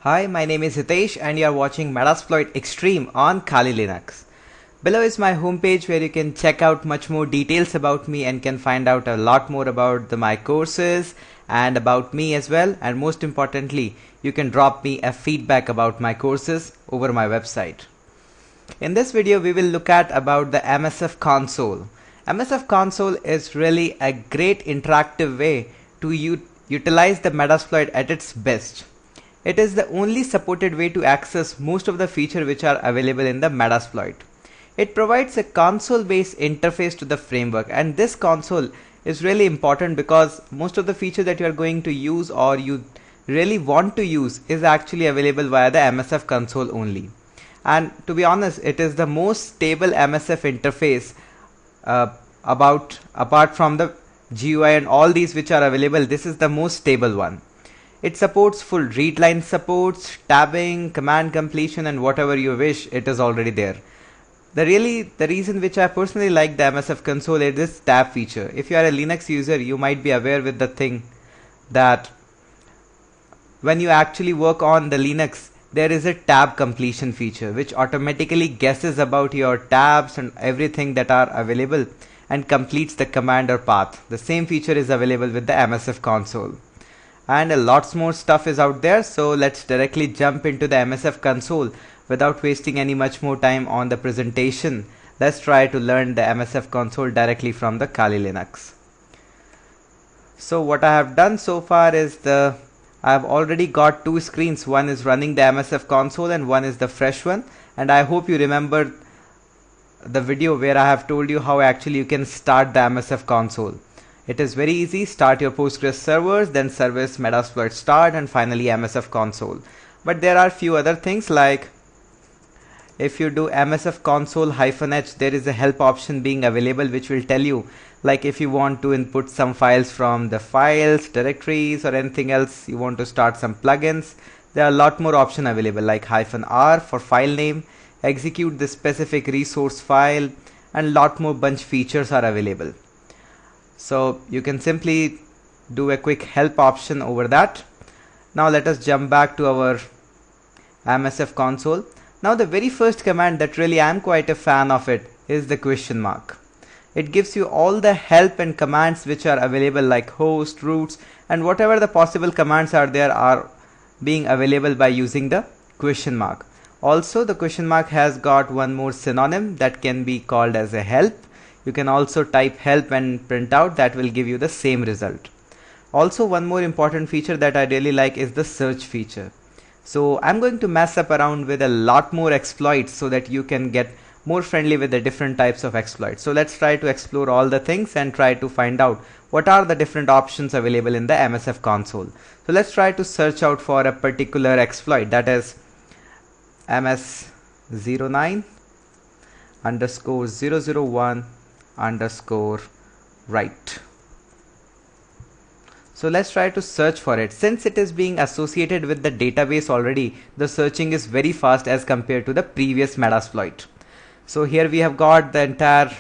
Hi, my name is Hitesh and you are watching Metasploit Extreme on Kali Linux. Below is my homepage where you can check out much more details about me and can find out a lot more about my courses and about me as well, and most importantly you can drop me a feedback about my courses over my website. In this video we will look at about the MSF console. MSF console is really a great interactive way to utilize the Metasploit at its best. It is the only supported way to access most of the features which are available in the Metasploit. It provides a console-based interface to the framework, and this console is really important because most of the features that you are going to use or you really want to use is actually available via the MSF console only. And to be honest, it is the most stable MSF interface apart from the GUI and all these which are available. This is the most stable one. It supports full read line supports, tabbing, command completion, and whatever you wish, it is already there. The reason which I personally like the MSF console is this tab feature. If you are a Linux user, you might be aware with the thing that when you actually work on the Linux, there is a tab completion feature which automatically guesses about your tabs and everything that are available and completes the command or path. The same feature is available with the MSF console. And a lots more stuff is out there, so let's directly jump into the MSF console without wasting any much more time on the presentation. Let's try to learn the MSF console directly from the Kali Linux. So what I have done so far is I have already got two screens. One is running the MSF console and one is the fresh one, and I hope you remember the video where I have told you how actually you can start the MSF console. It is very easy. Start your Postgres servers, then service Metasploit start, and finally MSF console. But there are few other things, like if you do MSF console -h, there is a help option being available which will tell you, like if you want to input some files from the files, directories, or anything else, you want to start some plugins, there are a lot more options available, like -r for file name, execute the specific resource file, and lot more bunch features are available. So you can simply do a quick help option over that. Now let us jump back to our MSF console. Now the very first command that really I am quite a fan of it is the question mark. It gives you all the help and commands which are available, like host, roots, and whatever the possible commands are there are being available by using the question mark. Also, the question mark has got one more synonym that can be called as a help. You can also type help and print out, that will give you the same result. Also, one more important feature that I really like is the search feature. So I'm going to mess up around with a lot more exploits so that you can get more friendly with the different types of exploits. So let's try to explore all the things and try to find out what are the different options available in the MSF console. So let's try to search out for a particular exploit, that is ms09_001_write. So let's try to search for it. Since it is being associated with the database already, the searching is very fast as compared to the previous Metasploit. So here we have got the entire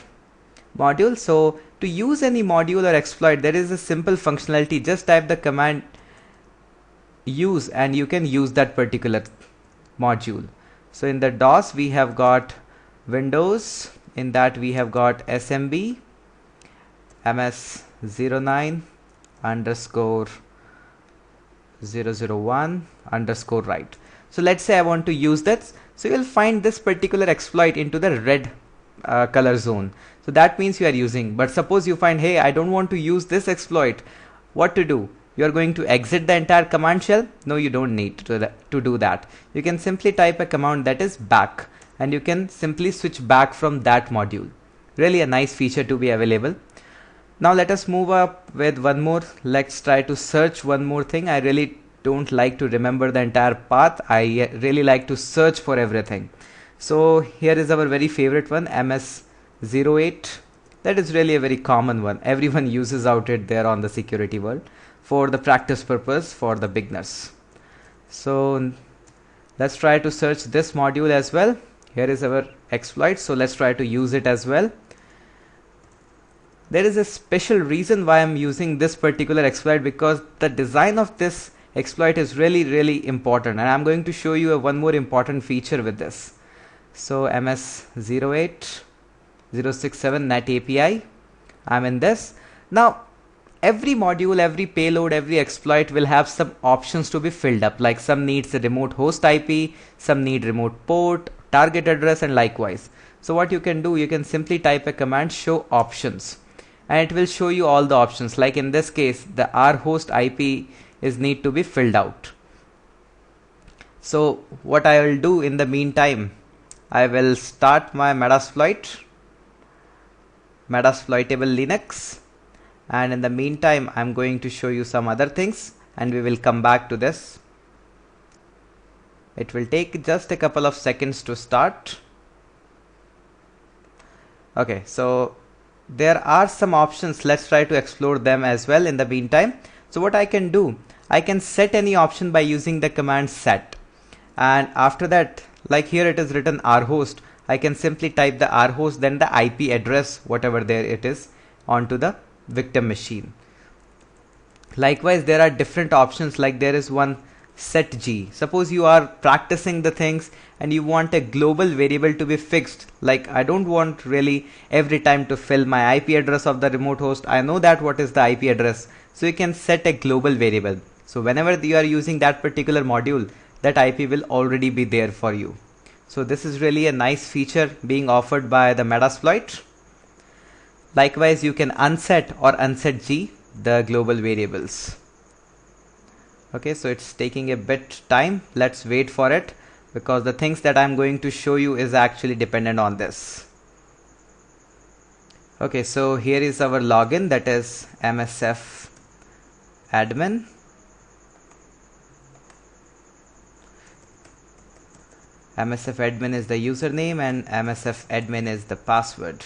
module. So to use any module or exploit, there is a simple functionality. Just type the command use and you can use that particular module. So in the DOS we have got Windows, in that we have got SMB ms09_001_write. So let's say I want to use that. So you'll find this particular exploit into the red color zone. So that means you are using. But suppose you find, hey, I don't want to use this exploit. What to do? You are going to exit the entire command shell? No, you don't need to do that. You can simply type a command that is back, and you can simply switch back from that module. Really a nice feature to be available. Now let us move up with one more. Let's try to search one more thing. I really don't like to remember the entire path. I really like to search for everything. So here is our very favorite one, MS08. That is really a very common one. Everyone uses out it there on the security world for the practice purpose for the beginners. So let's try to search this module as well. Here is our exploit. So let's try to use it as well. There is a special reason why I'm using this particular exploit, because the design of this Exploit is really important, and I'm going to show you one more important feature with this. So MS08067 Net API, I'm in this. Now every module, every payload, every exploit will have some options to be filled up, like some needs a remote host IP, some need remote port, target address, and likewise. So what you can do, you can simply type a command show options, and it will show you all the options. Like in this case, the R host IP is need to be filled out. So what I will do in the meantime, I will start my Metasploit, Metasploitable Linux, and in the meantime I'm going to show you some other things and we will come back to this. It will take just a couple of seconds to start. Okay, so there are some options. Let's try to explore them as well in the meantime. So what I can do, I can set any option by using the command set, and after that, like here it is written rhost, I can simply type the rhost, then the IP address, whatever there it is, onto the victim machine. Likewise, there are different options, like there is one set G. Suppose you are practicing the things and you want a global variable to be fixed, like I don't want really every time to fill my IP address of the remote host. I know that what is the IP address, so you can set a global variable. So whenever you are using that particular module, that IP will already be there for you. So this is really a nice feature being offered by the Metasploit. Likewise, you can unset or unset G, the global variables. Okay, so it's taking a bit time. Let's wait for it, because the things that I'm going to show you is actually dependent on this. Okay, so here is our login, that is MSF admin. MSF admin is the username and MSF admin is the password.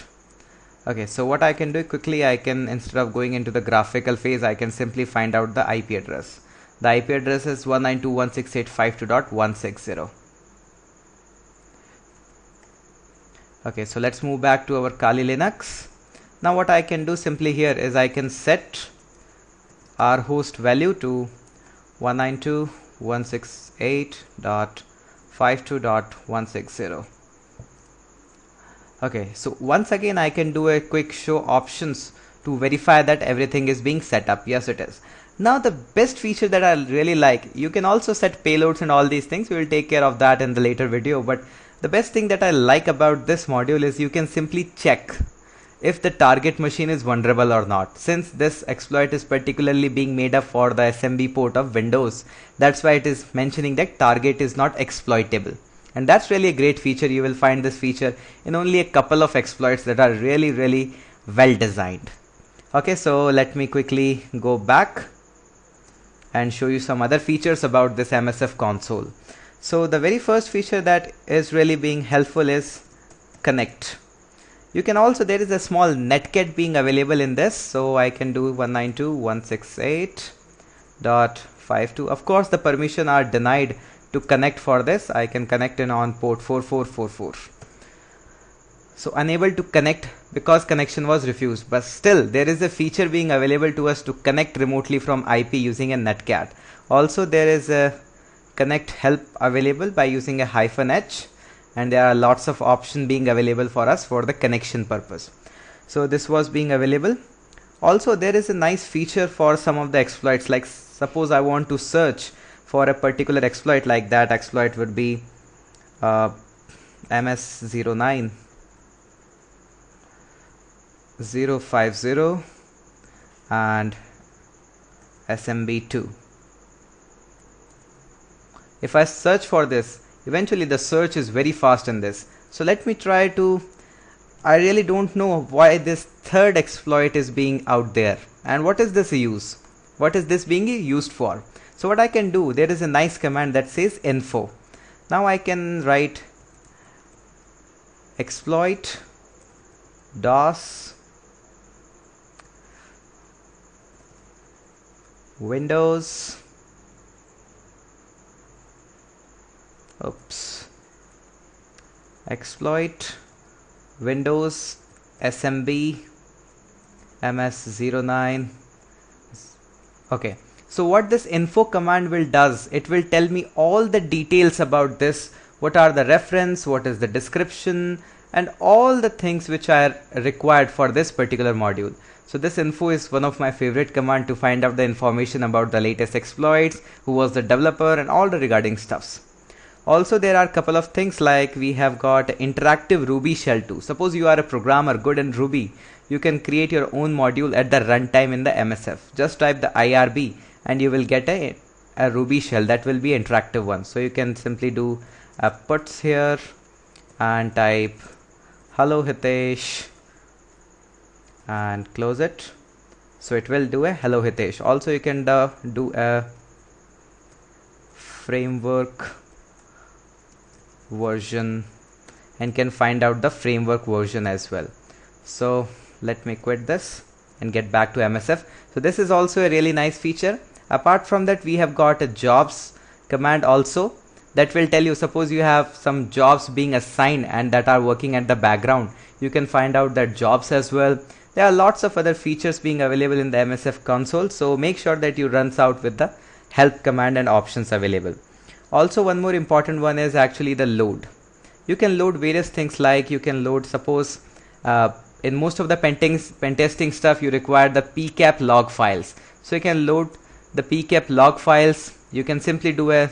Okay, so what I can do quickly, I can, instead of going into the graphical phase, I can simply find out the IP address. The IP address is 192.168.52.160. Okay, so let's move back to our Kali Linux. Now what I can do simply here is I can set our host value to 192.168.52.160. Okay, so once again I can do a quick show options to verify that everything is being set up. Yes, it is. Now the best feature that I really like, you can also set payloads and all these things. We will take care of that in the later video, but the best thing that I like about this module is you can simply check if the target machine is vulnerable or not. Since this exploit is particularly being made up for the SMB port of Windows, that's why it is mentioning that target is not exploitable. And that's really a great feature. You will find this feature in only a couple of exploits that are really well designed. Okay, so let me quickly go back and show you some other features about this MSF console. So the very first feature that is really being helpful is connect. You can also, there is a small netcat being available in this, so I can do 192.168.52. Of course the permission are denied to connect for this. I can connect in on port 4444. So unable to connect because connection was refused, but still there is a feature being available to us to connect remotely from IP using a netcat. Also there is a connect help available by using a -h, and there are lots of options being available for us for the connection purpose. So this was being available. Also there is a nice feature for some of the exploits, like suppose I want to search for a particular exploit, like that exploit would be MS09 050 and SMB2. If I search for this, eventually the search is very fast in this. So let me try to, I really don't know why this third exploit is being out there and what is this use, what is this being used for. So what I can do, there is a nice command that says info. Now I can write exploit DOS Windows exploit Windows SMB MS09. Okay, So what this info command will does, it will tell me all the details about this, what are the reference, what is the description, and all the things which are required for this particular module. So this info is one of my favorite command to find out the information about the latest exploits, who was the developer, and all the regarding stuffs. Also there are a couple of things like we have got interactive Ruby shell too. Suppose you are a programmer good in Ruby, you can create your own module at the runtime in the MSF. Just type the IRB and you will get a Ruby shell that will be interactive one. So you can simply do a puts here and type hello Hitesh and close it. So it will do a hello Hitesh. Also you can do a framework version and can find out the framework version as well. So let me quit this and get back to MSF. So this is also a really nice feature. Apart from that, we have got a jobs command also that will tell you, suppose you have some jobs being assigned and that are working at the background, you can find out that jobs as well. There are lots of other features being available in the MSF console, so make sure that you runs out with the help command and options available. Also one more important one is actually the load. You can load various things, like you can load, suppose in most of the pen testing stuff you require the pcap log files. So you can load the pcap log files. You can simply do a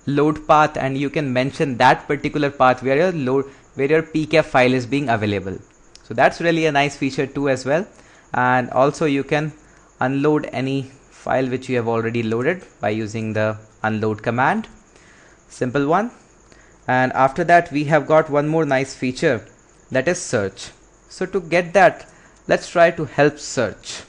load path and you can mention that particular path where your pcap file is being available. So that's really a nice feature too as well. And also you can unload any file which you have already loaded by using the unload command. Simple one. And after that we have got one more nice feature, that is search. So to get that, let's try to help search.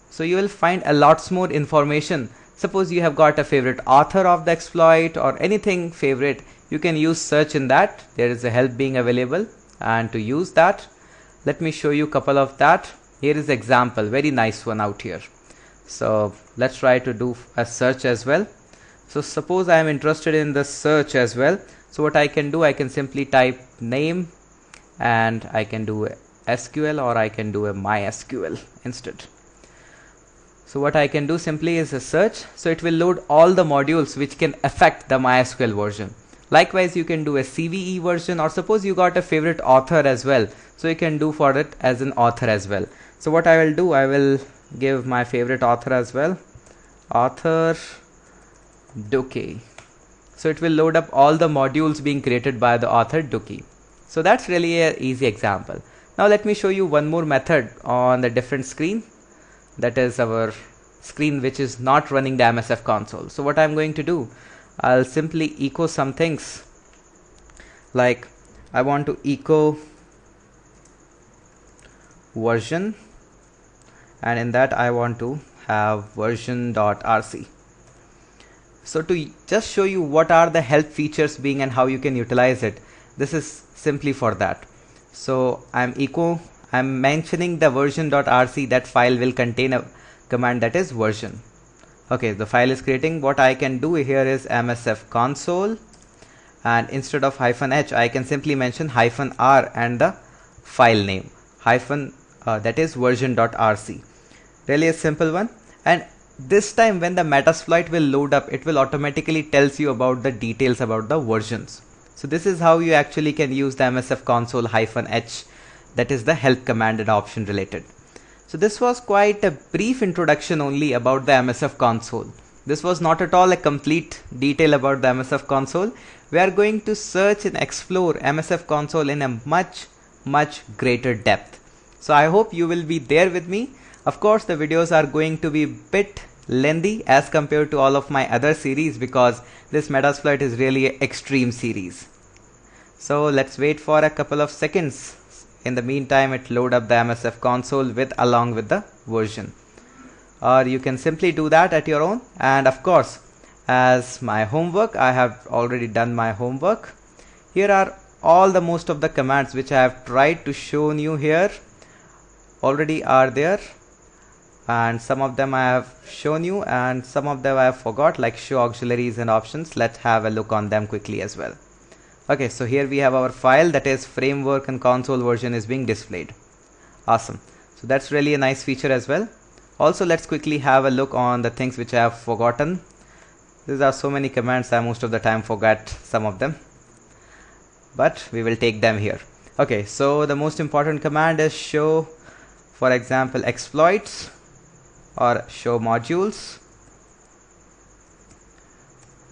So you will find a lots more information. Suppose you have got a favorite author of the exploit or anything favorite, you can use search in that. There is a help being available, and to use that, let me show you a couple of that. Here is example, very nice one out here. So let's try to do a search as well. So suppose I am interested in the search as well. So what I can do, I can simply type name and I can do a SQL or I can do a MySQL instead. So what I can do simply is a search. So it will load all the modules which can affect the MySQL version. Likewise, you can do a CVE version, or suppose you got a favorite author as well. So you can do for it as an author as well. So what I will do, I will give my favorite author as well, author Duque. So it will load up all the modules being created by the author Duque. So that's really an easy example. Now let me show you one more method on the different screen. That is our screen which is not running the MSF console. So what I'm going to do, I'll simply echo some things, like I want to echo version, and in that I want to have version.rc. So to just show you what are the help features being and how you can utilize it, this is simply for that. So I'm mentioning the version.rc, that file will contain a command that is version. Okay, the file is creating. What I can do here is MSF console, and instead of -h I can simply mention -r and the file name that is version.rc. Really a simple one. And this time when the Metasploit will load up, it will automatically tells you about the details about the versions. So this is how you actually can use the MSF console -h, that is the help command and option related. So this was quite a brief introduction only about the MSF console. This was not at all a complete detail about the MSF console. We are going to search and explore MSF console in a much greater depth. So I hope you will be there with me. Of course, the videos are going to be bit lengthy as compared to all of my other series, because this Metasploit is really an extreme series. So let's wait for a couple of seconds. In the meantime, it load up the MSF console along with the version. Or you can simply do that at your own. And of course, as my homework, I have already done my homework. Here are all the most of the commands which I have tried to show you here. Already are there. And some of them I have shown you, and some of them I have forgot, like show auxiliaries and options. Let's have a look on them quickly as well. Okay, so here we have our file, that is framework and console version is being displayed. Awesome. So that's really a nice feature as well. Also, let's quickly have a look on the things which I have forgotten. These are so many commands, I most of the time forget some of them, but we will take them here. Okay, so the most important command is show, for example, exploits or show modules,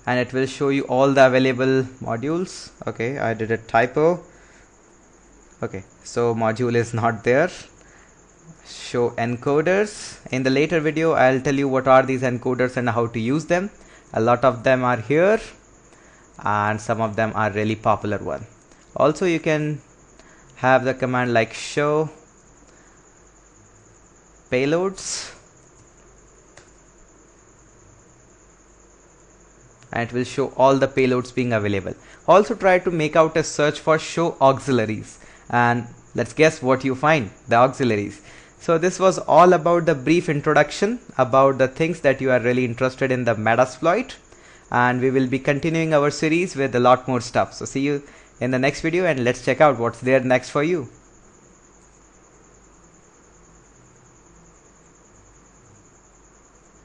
and it will show you all the available modules. Okay, I did a typo. Okay, so module is not there. Show encoders. In the later video I'll tell you what are these encoders and how to use them. A lot of them are here and some of them are really popular one. Also you can have the command like show payloads, and it will show all the payloads being available. Also try to make out a search for show auxiliaries, and let's guess what you find, the auxiliaries. So this was all about the brief introduction about the things that you are really interested in the Metasploit, and we will be continuing our series with a lot more stuff. So see you in the next video, and let's check out what's there next for you.